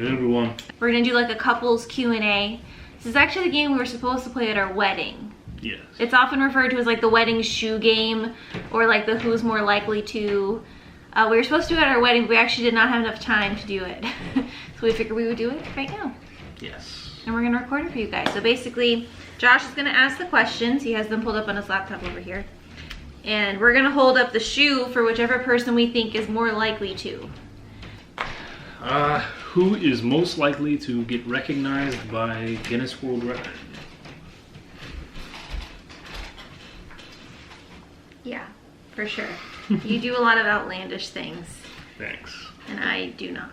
Everyone. We're gonna do like a couples Q&A. This is actually the game we were supposed to play at our wedding. Yes. It's often referred to as like the wedding shoe game, or like the who's more likely to. We were supposed to do it at our wedding, but we actually did not have enough time to do it. So we figured we would do it right now. Yes. And we're gonna record it for you guys. So basically, Josh is gonna ask the questions. He has them pulled up on his laptop over here. And we're gonna hold up the shoe for whichever person we think is more likely to. Who is most likely to get recognized by Guinness World Record? Yeah, for sure. You do a lot of outlandish things. Thanks. And I do not.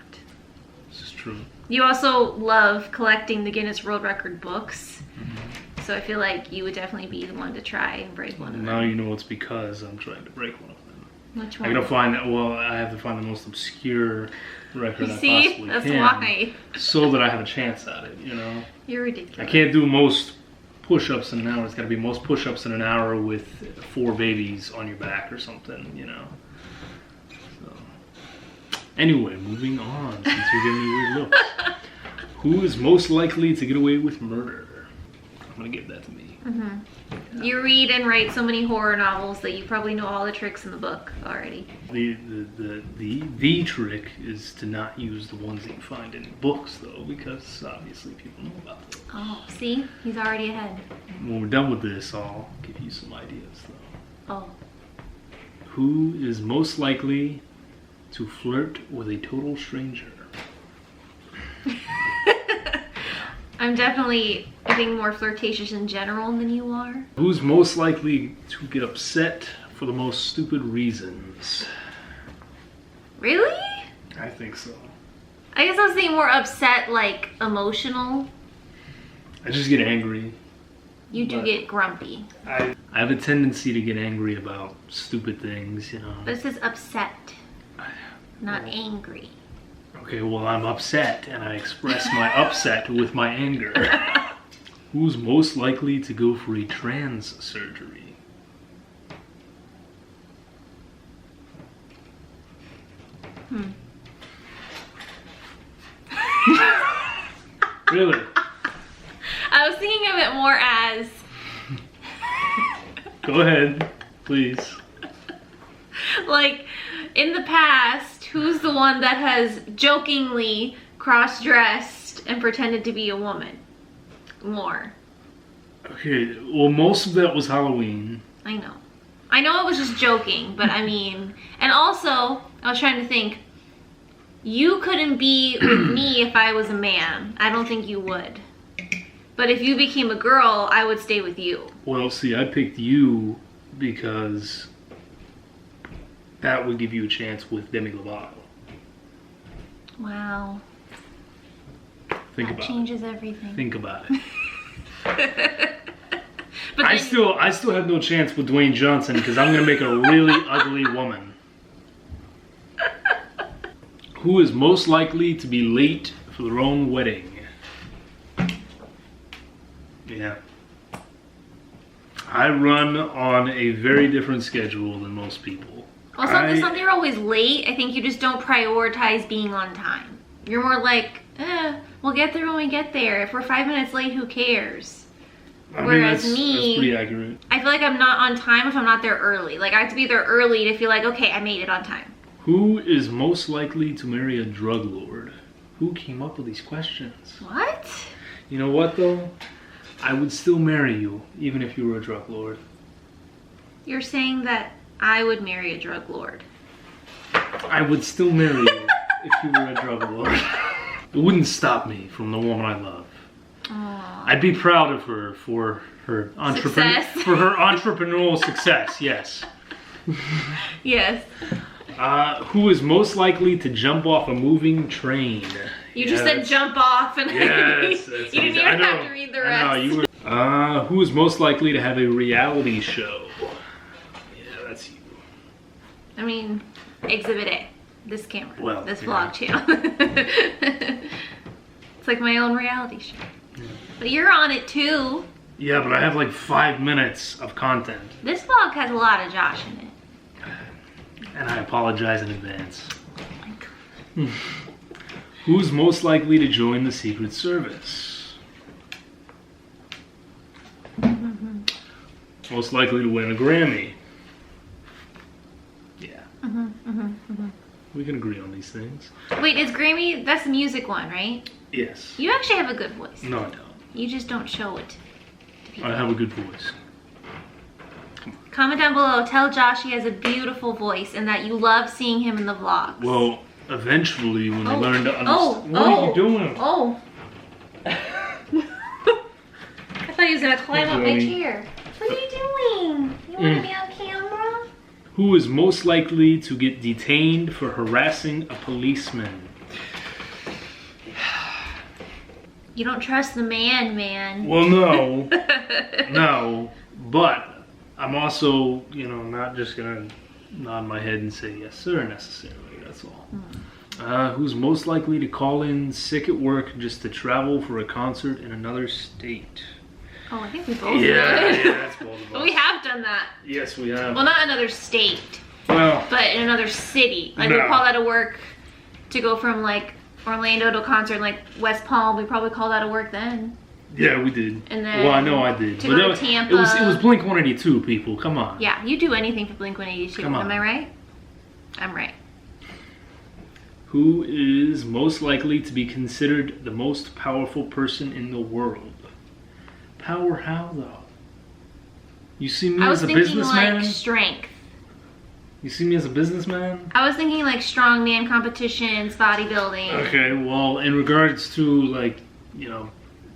This is true. You also love collecting the Guinness World Record books. Mm-hmm. So I feel like you would definitely be the one to try and break one of them. Now you know it's because I'm trying to break one of them. Which one? I gotta find that. Well, I have to find the most obscure record I possibly that's can, why. so that I have a chance at it. You know. You're ridiculous. I can't do most push-ups in an hour. It's got to be most push-ups in an hour with 4 babies on your back or something. You know. So. Anyway, moving on. Since you're giving me weird looks. Who is most likely to get away with murder? I'm gonna give that to me. Mm-hmm. Yeah. You read and write so many horror novels that you probably know all the tricks in the book already. The trick is to not use the ones that you find in books, though, because obviously people know about them. Oh, see? He's already ahead. When we're done with this, I'll give you some ideas, though. Oh. Who is most likely to flirt with a total stranger? I'm definitely, I think, more flirtatious in general than you are. Who's most likely to get upset for the most stupid reasons? Really? I think so. I guess I was thinking more upset, like emotional. I just get angry. You do get grumpy. I have a tendency to get angry about stupid things, you know. But it says upset, not angry. Okay, well, I'm upset, and I express my upset with my anger. Who's most likely to go for a trans surgery? Really? I was thinking of it more as... Go ahead, please. Like, in the past, who's the one that has jokingly cross-dressed and pretended to be a woman? More. Okay, well, most of that was Halloween. I know. I know it was just joking, but I mean... And also, I was trying to think, you couldn't be with me if I was a man. I don't think you would. But if you became a girl, I would stay with you. Well, see, I picked you because that would give you a chance with Demi Lovato. Wow. Think about it. That changes everything. Think about it. But I still have no chance with Dwayne Johnson because I'm gonna make a really ugly woman. Who is most likely to be late for their own wedding? Yeah. I run on a very different schedule than most people. Well, it's not that you're always late. I think you just don't prioritize being on time. You're more like, we'll get there when we get there. If we're 5 minutes late, who cares? Whereas that's pretty accurate. I feel like I'm not on time if I'm not there early. Like, I have to be there early to feel like, okay, I made it on time. Who is most likely to marry a drug lord? Who came up with these questions? What? You know what, though? I would still marry you, even if you were a drug lord. You're saying that I would marry a drug lord. I would still marry you if you were a drug lord. It wouldn't stop me from the woman I love. Aww. I'd be proud of her for her entrepreneurial success. Yes. Yes. Who is most likely to jump off a moving train? You just said jump off, and yes, you didn't even have to read the rest. I know, you were. Who is most likely to have a reality show? Yeah, that's you. I mean, Exhibit A. This camera. Well, this yeah. vlog channel. It's like my own reality show. Yeah. But you're on it too. Yeah, but I have like 5 minutes of content. This vlog has a lot of Josh in it. And I apologize in advance. Who's most likely to join the Secret Service? Most likely to win a Grammy? Yeah. We can agree on these things. Wait, is Grammy, that's the music one, right? Yes. You actually have a good voice. No, I don't. You just don't show it to people. I have a good voice. Comment down below, tell Josh he has a beautiful voice and that you love seeing him in the vlogs. Well, eventually when you learn to understand... What are you doing? Oh. I thought he was going to climb up my chair. What are you doing? You want to be on camera? Who is most likely to get detained for harassing a policeman? You don't trust the man. Well, no. No. But I'm also, not just going to nod my head and say yes, sir, necessarily. That's all. Who's most likely to call in sick at work just to travel for a concert in another state? Oh, I think we both Yeah, did. that's both of us. We have done that. Yes, we have. Well, not another state, Well, but in another city. Like no. we call that a work to go from like Orlando to a concert in like West Palm. We probably call that a work then. yeah, we did. And then well, I know I did. to go to that, Tampa. It was Blink-182, people. Come on. Yeah, you do anything for Blink-182. Come on. Am I right? I'm right. Who is most likely to be considered the most powerful person in the world? Power how, though? You see me I was as a thinking businessman? like strength. You see me as a businessman? I was thinking like strongman competitions, bodybuilding. Okay, well, in regards to, like,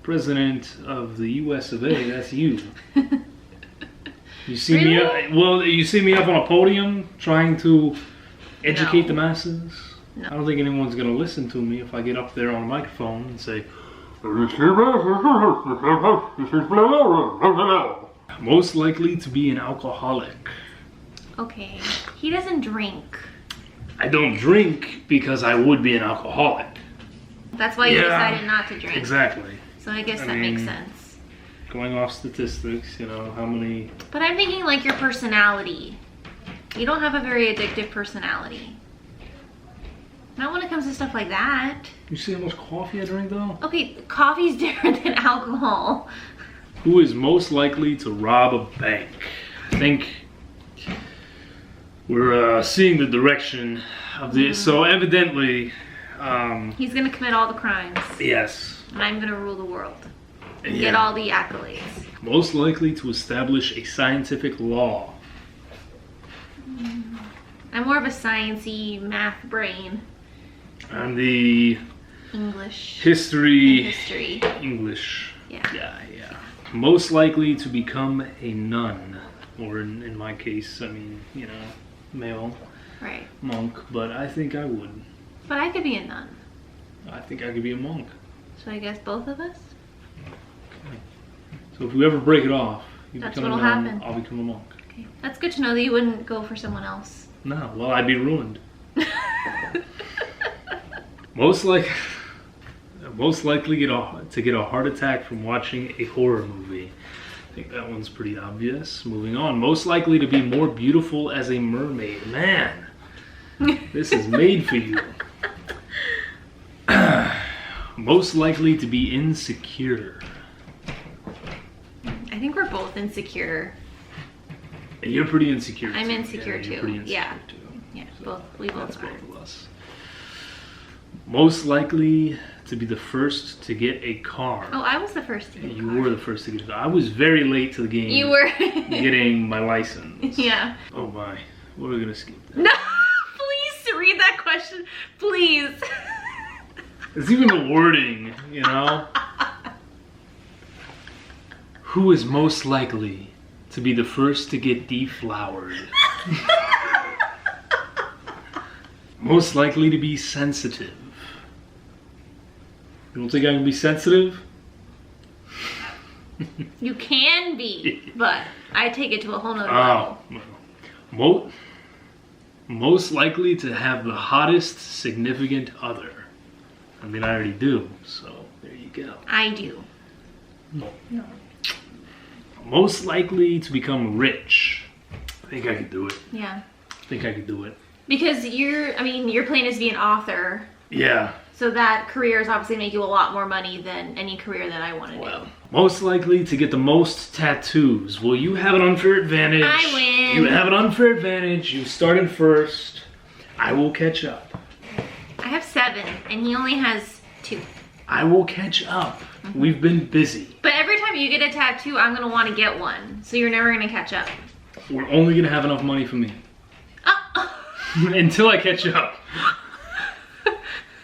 President of the US of A, that's you. You see Really? me up, well, you see me up on a podium trying to educate the masses? No. I don't think anyone's going to listen to me if I get up there on a microphone and say, most likely to be an alcoholic. Okay. He doesn't drink. I don't drink because I would be an alcoholic. That's why you decided not to drink. Exactly. So I guess that makes sense. Going off statistics, how many... But I'm thinking like your personality. You don't have a very addictive personality. Not when it comes to stuff like that. You see how much coffee I drink, though? Okay, coffee's different than alcohol. Who is most likely to rob a bank? I think we're seeing the direction of this. So evidently... He's gonna commit all the crimes. Yes. And I'm gonna rule the world. And Yeah. get all the accolades. Most likely to establish a scientific law. I'm more of a sciencey math brain. And the English. history... History. English. Yeah. Yeah. Most likely to become a nun. Or in my case, male Right. monk. But I think I would. But I could be a nun. I think I could be a monk. So I guess both of us? So if we ever break it off, you That's become a what'll nun, happen. I'll become a monk. Okay. That's good to know that you wouldn't go for someone else. No, well, I'd be ruined. Most likely to get a heart attack from watching a horror movie. I think that one's pretty obvious. Moving on. Most likely to be more beautiful as a mermaid. Man, this is made for you. Most likely to be insecure. I think we're both insecure. And you're pretty insecure. I'm too. insecure Yeah, too. You're pretty insecure Yeah. too. Yeah, So we both that's are. both of us. Most likely to be the first to get a car. Oh, I was the first to get a You car. were the first to get a car. I was very late to the game. You were. Getting my license. Yeah. Oh my. What are we gonna skip that? No, please read that question, please. It's even the wording, Who is most likely to be the first to get deflowered? Most likely to be sensitive. You don't think I can be sensitive? You can be, but I take it to a whole nother level. Most likely to have the hottest significant other. I mean, I already do, so there you go. I do. No. No. Most likely to become rich. I think I could do it. Yeah. I think I could do it. Because your plan is to be an author. Yeah. So that career is obviously make you a lot more money than any career that I want to do. Most likely to get the most tattoos. Well, you have an unfair advantage. I win. You have an unfair advantage. You started first. I will catch up. I have 7, and he only has 2. I will catch up. We've been busy. But every time you get a tattoo, I'm going to want to get one. So you're never going to catch up. We're only going to have enough money for me. Until I catch up.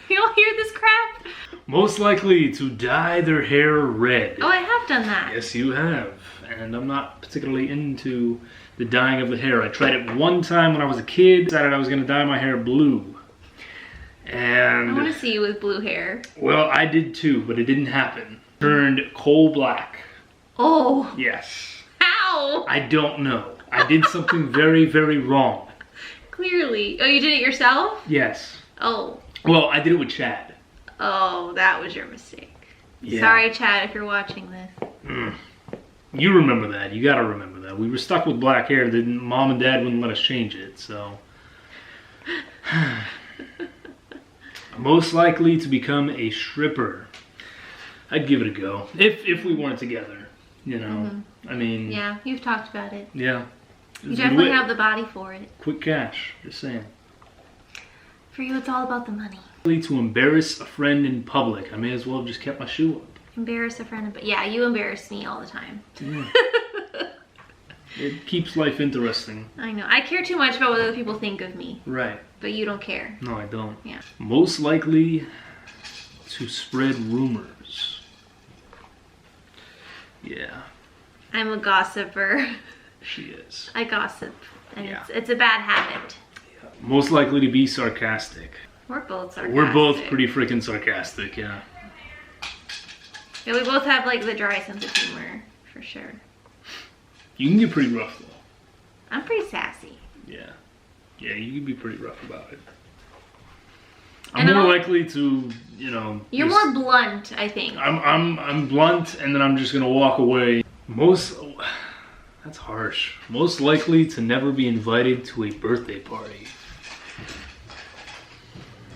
You don't hear this crap? Most likely to dye their hair red. Oh, I have done that. Yes, you have. And I'm not particularly into the dyeing of the hair. I tried it one time when I was a kid. Decided I was going to dye my hair blue. And I want to see you with blue hair. Well, I did too, but it didn't happen. Turned coal black. Oh. Yes. How? I don't know. I did something very, very wrong. Clearly. Oh, you did it yourself? Yes. Oh. Well, I did it with Chad. Oh, that was your mistake. Yeah. Sorry, Chad, if you're watching this. You remember that. You gotta remember that. We were stuck with black hair. Mom and Dad wouldn't let us change it, so. Most likely to become a stripper. I'd give it a go. If we weren't together, you know. I mean. Yeah, you've talked about it. Yeah. You definitely have the body for it. Quick cash, just saying. For you, it's all about the money. To embarrass a friend in public. I may as well have just kept my shoe up. Embarrass a friend, but yeah, you embarrass me all the time. Yeah. It keeps life interesting. I know. I care too much about what other people think of me. Right. But you don't care. No, I don't. Yeah. Most likely to spread rumors. Yeah. I'm a gossiper. She is. I gossip. And it's a bad habit. Yeah. Most likely to be sarcastic. We're both sarcastic. We're both pretty freaking sarcastic, yeah. Yeah, we both have like the dry sense of humor, for sure. You can get pretty rough though. I'm pretty sassy. Yeah. Yeah, you can be pretty rough about it. I'm more likely to, you know. You're more blunt, I think. I'm blunt, and then I'm just gonna walk away. That's harsh. Most likely to never be invited to a birthday party.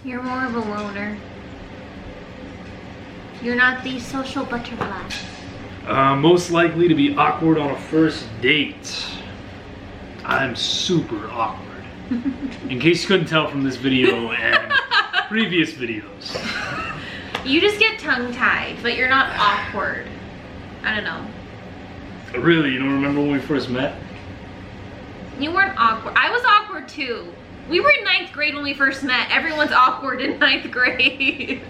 You're more of a loner. You're not the social butterfly. Most likely to be awkward on a first date. I'm super awkward. In case you couldn't tell from this video and previous videos. You just get tongue-tied, but you're not awkward. I don't know. Really? You don't remember when we first met? You weren't awkward. I was awkward too. We were in 9th grade when we first met. Everyone's awkward in 9th grade.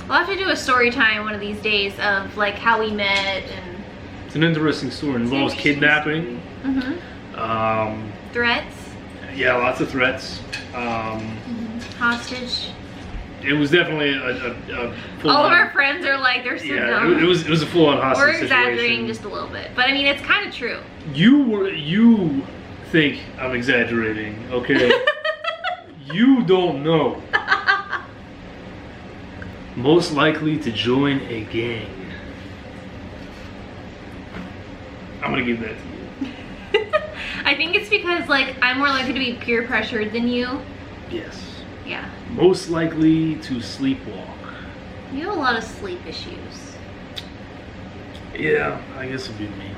We'll have to do a story time one of these days of like how we met and... It's an interesting story. It involves kidnapping. Threats. Yeah, lots of threats. Hostage. It was definitely a full All of our friends are like, they're so dumb. It was a full-on hostage We're exaggerating situation. just a little bit. But I mean, it's kind of true. You think I'm exaggerating, okay? You don't know. Most likely to join a gang. I'm gonna give that to you. I think it's because like I'm more likely to be peer pressured than you. Yes. Yeah. Most likely to sleepwalk. You have a lot of sleep issues. Yeah, I guess it'd be me.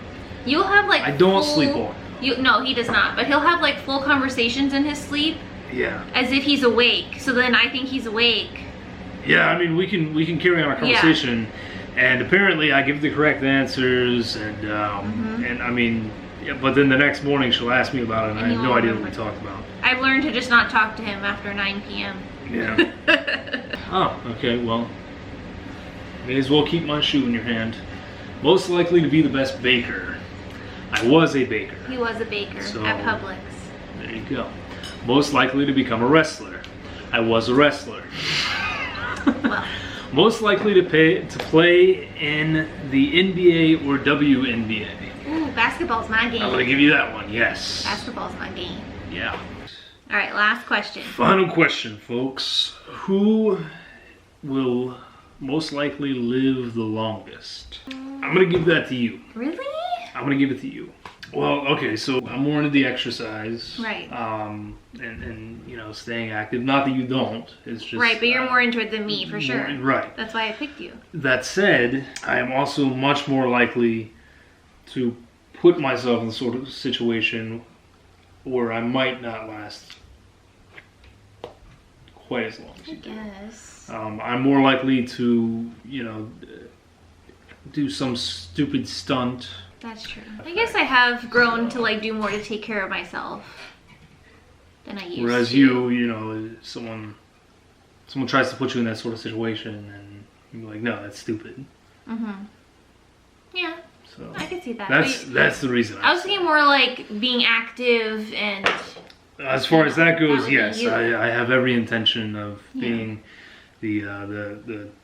You'll have like I don't sleepwalk. No, he does not. But he'll have like full conversations in his sleep. Yeah. As if he's awake. So then I think he's awake. Yeah, I mean we can carry on a conversation, and apparently I give the correct answers, and and I mean, yeah, but then the next morning she'll ask me about it, and I have no idea what we talked about. I've learned to just not talk to him after 9 p.m. Yeah. Oh, okay. Well, may as well keep my shoe in your hand. Most likely to be the best baker. I was a baker. He was a baker at Publix. There you go. Most likely to become a wrestler. I was a wrestler. Well. Most likely to play in the NBA or WNBA. Ooh, basketball's my game. I'm gonna give you that one, yes. Basketball's my game. Yeah. All right, last question. Final question, folks. Who will most likely live the longest? I'm gonna give that to you. Really? I'm gonna give it to you. Well, okay, so I'm more into the exercise, Right. And staying active. Not that you don't. It's just Right, but you're more into it than me, for sure. Right. That's why I picked you. That said, I am also much more likely to put myself in the sort of situation where I might not last quite as long as I you do. guess. I'm more likely to, do some stupid stunt. That's true. I guess I have grown to like do more to take care of myself than I used Whereas to. someone tries to put you in that sort of situation, and you're like, no, that's stupid. Mm-hmm. Yeah, So I could see that. that's the reason. I was thinking more like being active and. As far as that goes, That would be yes, you. I have every intention of being the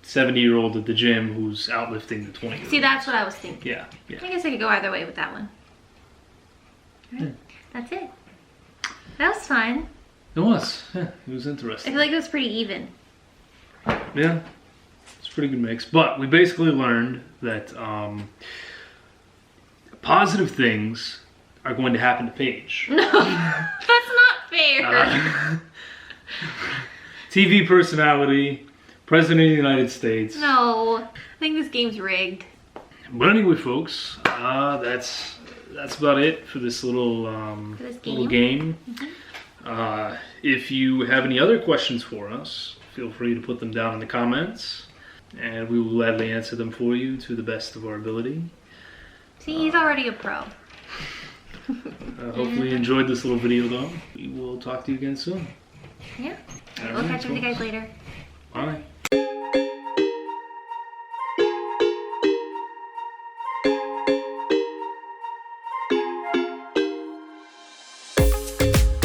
70-year-old at the gym who's outlifting the 20-year-old. See, that's what I was thinking. Yeah. I guess I could go either way with that one. Alright, that's it. That was fun. It was. Yeah, it was I interesting. feel like it was pretty even. Yeah, it's a pretty good mix. But we basically learned that positive things are going to happen to Paige. No, that's not fair. TV personality, President of the United States. No, I think this game's rigged. But anyway, folks, that's about it for this little game. Mm-hmm. If you have any other questions for us, feel free to put them down in the comments, and we will gladly answer them for you to the best of our ability. See, he's already a pro. Hopefully you enjoyed this little video, though. We will talk to you again soon. Yeah. All We'll right, catch up with you guys folks. later. Bye.